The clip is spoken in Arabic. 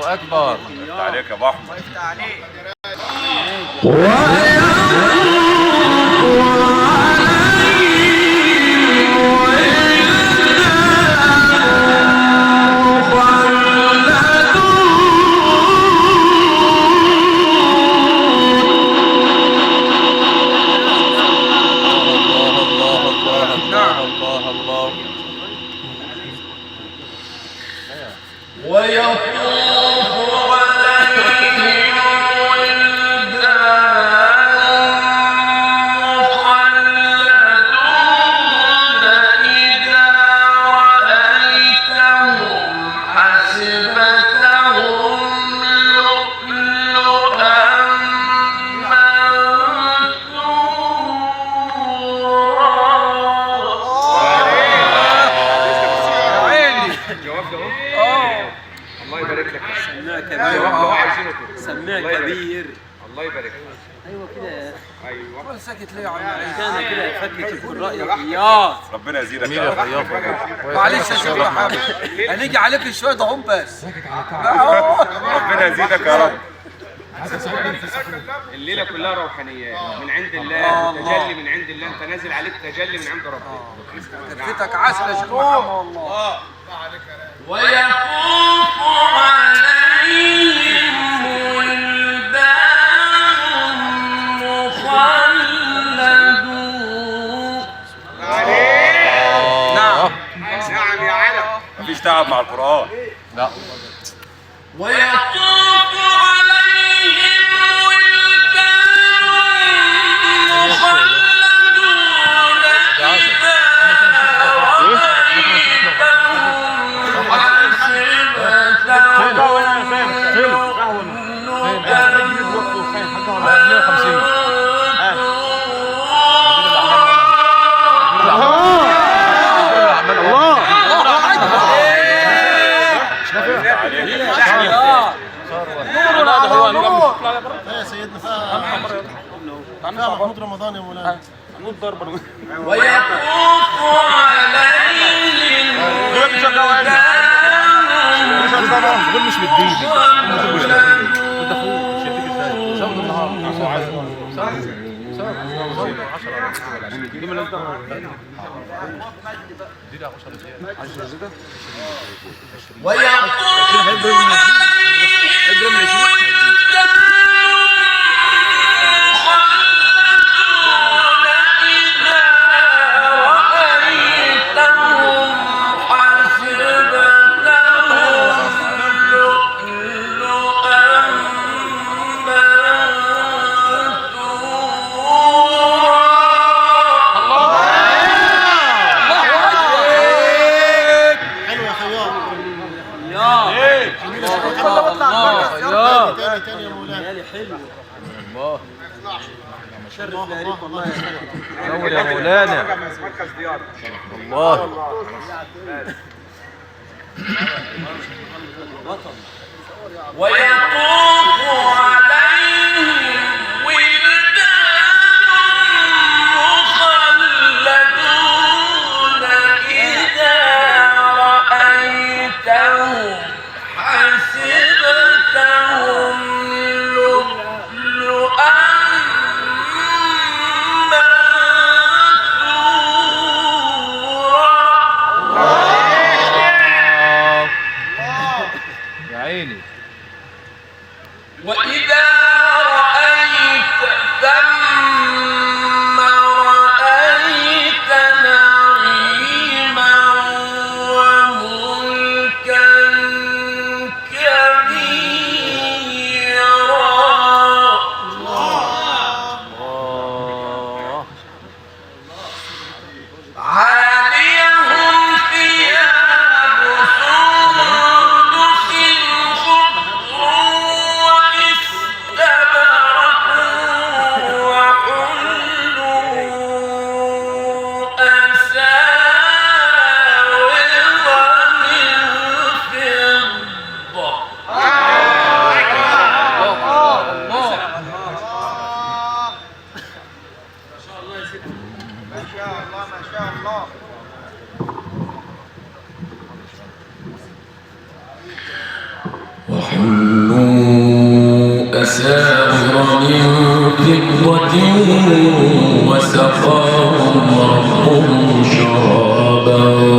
اكبر. عليك يا ابو احمد. سميع كبير. الله يبارك لك. ايوه كده. ايوه ساكت ليه يا عم؟ كان كده فكك في الراي يا ربنا يزيدك يا رب. معلش يا شيخ محمد هنيجي عليك شويه اهو بس. ربنا يزيدك يا رب. الليله كلها روحانيات من عند الله، تجلي من عند الله، انت نازل عليك تجلي من عند ربنا. كفتك عسل يا شيخ محمد والله. ويطوف عليهم ولدان مخلدون. نعم يا علم. مفيش تعب مع القرآن. لا. ويطوف عليهم ولدان مخلدون إذا يا سيدنا فيها محمود رمضان يا مولانا. محمود ضرب. ويطوف عليهم دول مش بالدين. تاني يا مولانا. حلو الله. شرف لهريك والله نور يا مولانا. مركز ديار. الله. ويطوف عليهم ولدان مخلدون إذا رأيتهم حسبتهم لؤلؤا منثورا. يا عيني. وإذا رأيت حلوا أساور من فضة وسقاهم ربهم شرابا